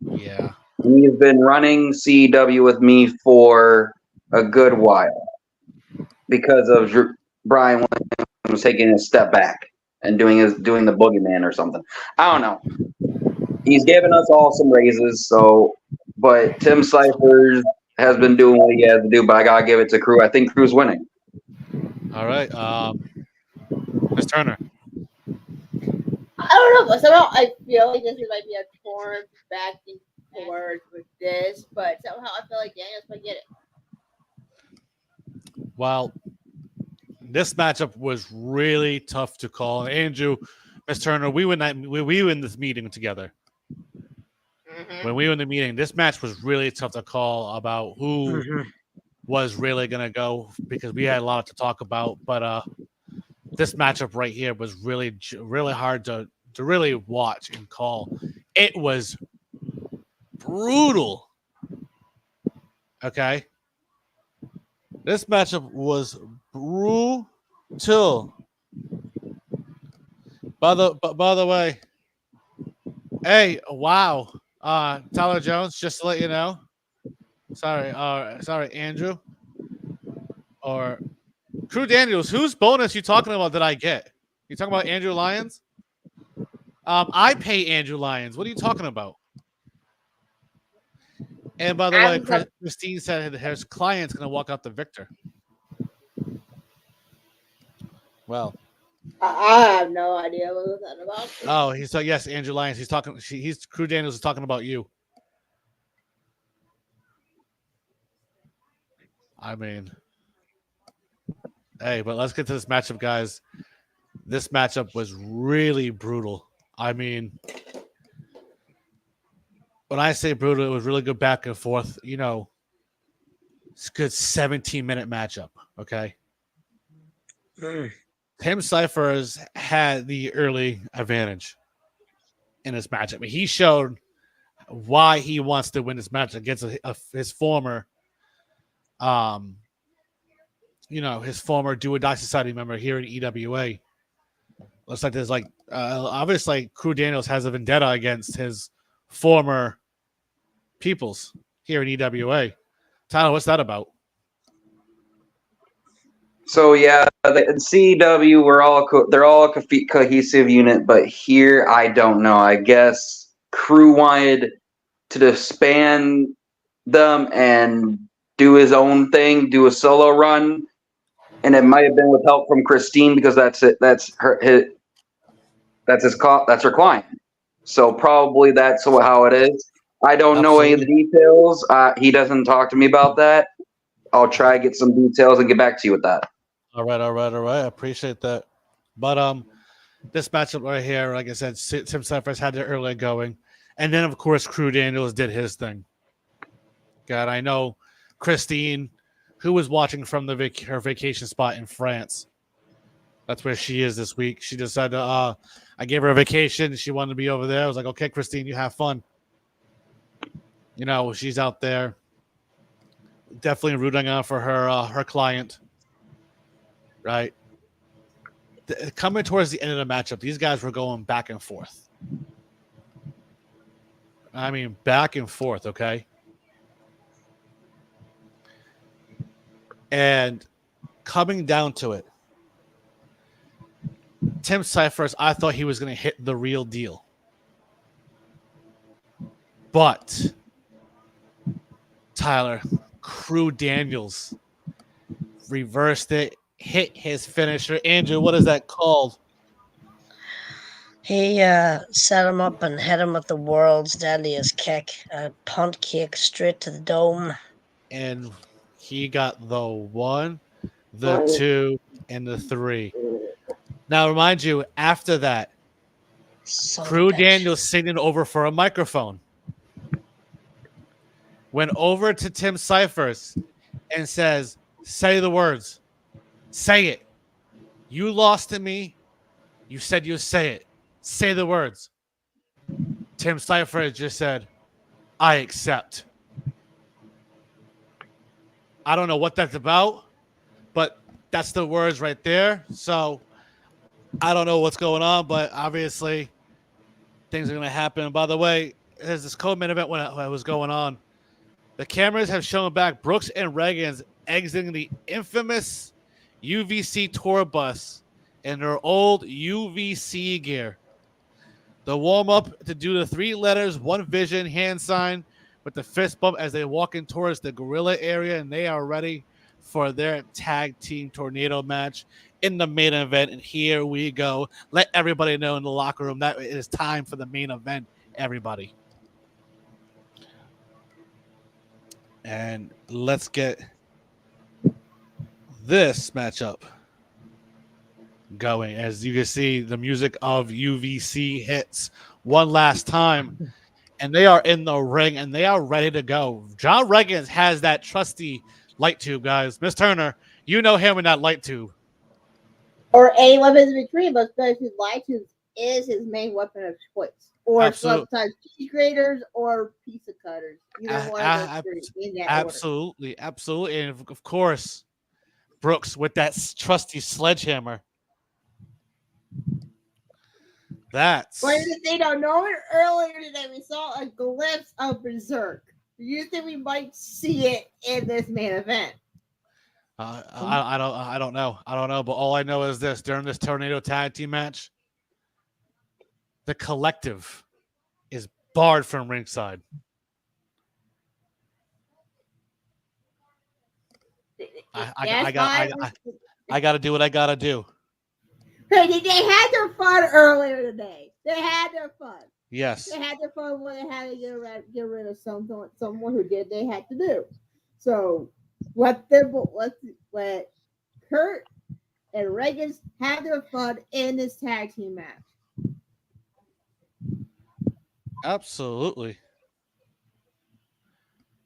yeah. He's been running CEW with me for a good while because of Brian Williams taking a step back and doing the boogeyman or something. I don't know. He's given us all some raises, but Tim Cyphers has been doing what he has to do, but I gotta give it to Crew. I think Crew's winning. All right. Ms. Turner. I don't know, but somehow I feel like this might be a torn back and forth with this, but somehow I feel like Daniels might get it. Well, this matchup was really tough to call. Andrew, Ms. Turner, we were in this meeting together. Mm-hmm. When we were in the meeting, this match was really tough to call about who was really going to go because we had a lot to talk about. But this matchup right here was really, really hard to really watch and call. It was brutal. Okay. This matchup was brutal. By the way, hey, wow. Tyler Jones, just to let you know. Sorry, Andrew. Or Crew Daniels, whose bonus you talking about that I get? You talking about Andrew Lyons? I pay Andrew Lyons. What are you talking about? And by the way, Christine said his client's going to walk out the victor. Well, I have no idea what was that about. Oh, he's yes, Andrew Lyons. He's talking. He's Crew Daniels is talking about you. I mean, hey, but let's get to this matchup, guys. This matchup was really brutal. I mean, when I say brutal, it was really good back and forth. You know, it's a good 17-minute matchup. Okay. Tim Cyphers had the early advantage in this matchup. I mean, he showed why he wants to win this match against his former, his former Do or Die Society member here in EWA. Looks like there's obviously Crew Daniels has a vendetta against his former peoples here in EWA. Tyler, what's that about? So yeah, the CEW they're all a cohesive unit, but here I don't know. I guess Crew wanted to disband them and do his own thing, do a solo run, and it might have been with help from Christine because that's it. That's her client. So probably that's how it is. I don't know any of the details. He doesn't talk to me about that. I'll try to get some details and get back to you with that. All right. I appreciate that. But this matchup right here, like I said, Tim Cyphers had it early going. And then, of course, Crew Daniels did his thing. God, I know Christine, who was watching from her vacation spot in France. That's where she is this week. She decided I gave her a vacation. She wanted to be over there. I was like, okay, Christine, you have fun. She's out there definitely rooting out for her client, right? Coming towards the end of the matchup, these guys were going back and forth. I mean, back and forth, okay? And coming down to it, Tim Cyphers, I thought he was going to hit the real deal. But Tyler, Crew Daniels reversed it, hit his finisher. Andrew, what is that called? He set him up and hit him with the world's deadliest kick, a punt kick straight to the dome. And he got the 1, the 2, and the 3. Now, remind you, after that, Crew Daniels singing over for a microphone. Went over to Tim Cyphers and says, say the words. Say it. You lost to me. You said you'd say it. Say the words. Tim Cyphers just said, I accept. I don't know what that's about, but that's the words right there. So I don't know what's going on, but obviously things are going to happen. By the way, there's this co-main event when it was going on. The cameras have shown back Brooks and Reagan's exiting the infamous UVC tour bus in their old UVC gear. The warm-up to do the 3 letters, 1 vision hand sign with the fist bump as they walk in towards the gorilla area, and they are ready for their tag team tornado match in the main event. And here we go. Let everybody know in the locker room that it is time for the main event, everybody. And let's get this matchup going. As you can see, the music of UVC hits one last time, and they are in the ring, and they are ready to go. John Reagan has that trusty light tube, guys. Miss Turner, you know him in that light tube. Or any weapons in between, but especially light tubes is his main weapon of choice. Or sometimes cheese graters or pizza cutters. Either one of those three in that absolutely, order. Absolutely. And of course, Brooks with that trusty sledgehammer. That's. But if they don't know it, earlier today we saw a glimpse of Berserk. Do you think we might see it in this main event? I don't know. But all I know is this: during this tornado tag team match, the collective is barred from ringside. I got to do what I got to do. Hey, they had their fun earlier today. They had their fun. Yes. They had their fun when they had to get rid of someone who did they had to do. So let Kurt and Reagan have their fun in this tag team match. Absolutely.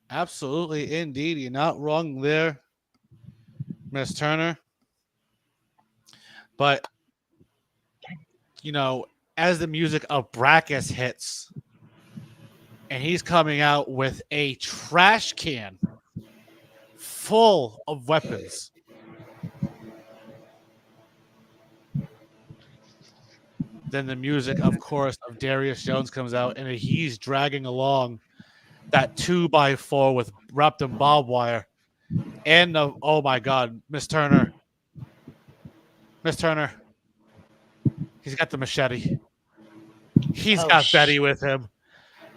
Absolutely, indeed. You're not wrong there, Miss Turner. But, as the music of Brackus hits, and he's coming out with a trash can full of weapons. Then the music, of course, of Darius Jones comes out, and he's dragging along that 2x4 with wrapped in barbed wire. And oh my God, Miss Turner. He's got the machete. He's got Betty with him.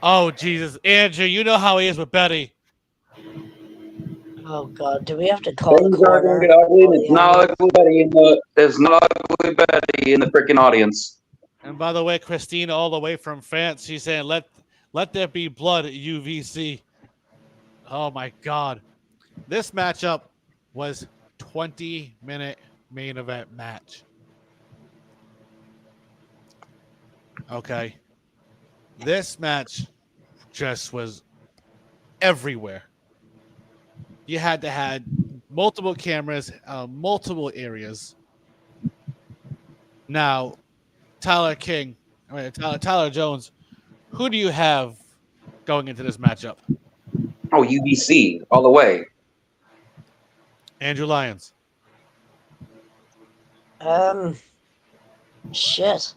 Oh, Jesus. Andrew, you know how he is with Betty. Oh, God. Do we have to call Things are going to get ugly. It's not ugly Betty in the freaking audience. And by the way, Christine, all the way from France, she's saying, let there be blood at UVC. Oh, my God. This matchup was 20-minute main event match. Okay. This match just was everywhere. You had to have multiple cameras, multiple areas. Now, Tyler Jones, who do you have going into this matchup? Oh, UBC all the way. Andrew Lyons. Shit.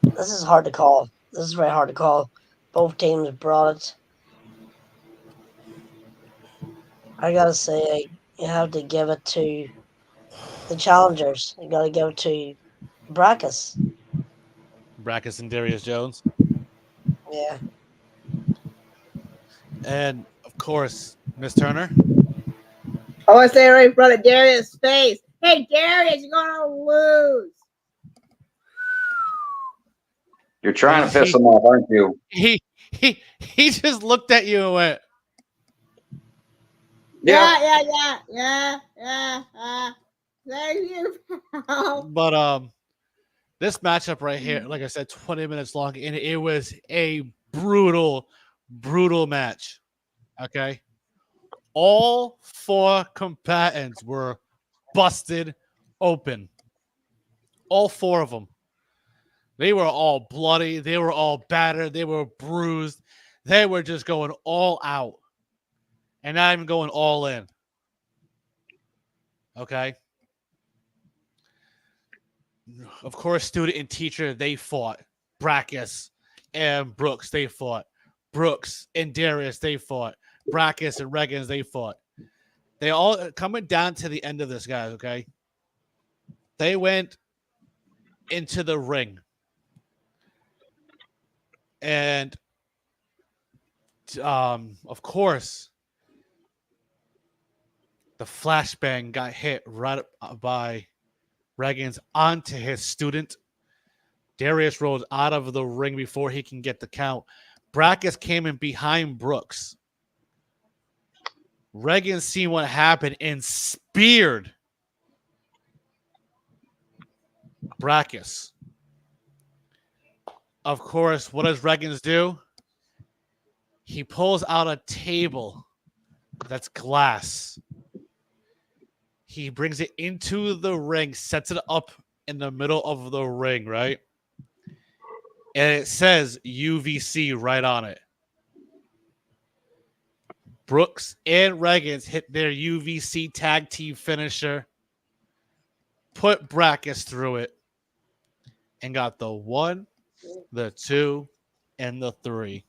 This is hard to call. This is very hard to call. Both teams brought it. I gotta say, you have to give it to the challengers. You gotta give it to Brackus. Brackus and Darius Jones. Yeah. And, of course, Miss Turner. I want to say right in front of Darius' face. Hey, Darius, you're gonna lose. You're trying to piss him off, aren't you? He just looked at you and went, Yeah. Thank you, pal. but this matchup right here, like I said, 20 minutes long, and it was a brutal match. Okay. All 4 combatants were busted open. All 4 of them. They were all bloody. They were all battered. They were bruised. They were just going all out and not even going all in. Okay. Of course, student and teacher, they fought. Brackus and Brooks, they fought. Brooks and Darius, they fought. Brackus and Reggins, they fought. They all coming down to the end of this, guys, okay? They went into the ring. And of course, the flashbang got hit right by Reggins onto his student. Darius rolls out of the ring before he can get the count. Brackus came in behind Brooks. Reggins seen what happened and speared Brackus. Of course, what does Reggins do? He pulls out a table that's glass. He brings it into the ring, sets it up in the middle of the ring, right? And it says UVC right on it. Brooks and Reggins hit their UVC tag team finisher, put Brackus through it, and got the 1, the 2, and the 3.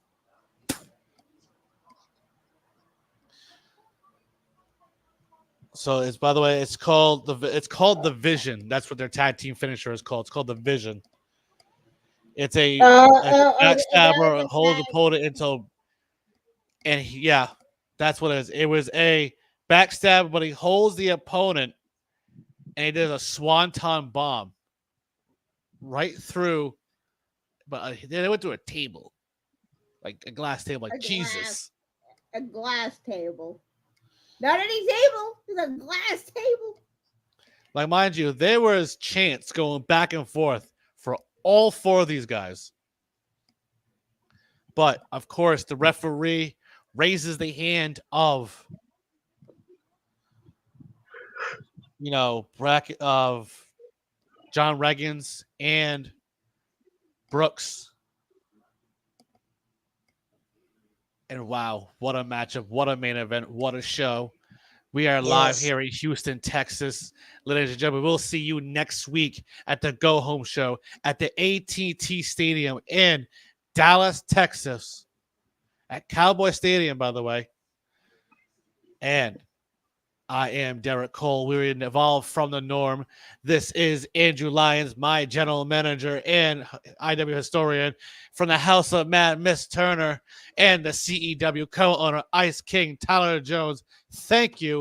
So it's, by the way, it's called the Vision. That's what their tag team finisher is called. It's called the Vision. It's a backstabber, holds the opponent until, and yeah, that's what it is. It was a backstab, but he holds the opponent, and he does a swanton bomb right through. But they went through a table, like a glass table, like Jesus. A glass table. Not any table. It's a glass table. Like, mind you, there was chants going back and forth for all 4 of these guys. But, of course, the referee raises the hand of, of John Reggins and Brooks. And wow, what a matchup, what a main event, what a show. We are live here in Houston, Texas. Ladies and gentlemen, we'll see you next week at the Go Home Show at the AT&T Stadium in Dallas, Texas. At Cowboy Stadium, by the way. And I am Derek Cole. We're in Evolve from the Norm. This is Andrew Lyons, my general manager and IW historian from the House of Mad, Miss Turner, and the CEW co-owner, Ice King Tyler Jones. Thank you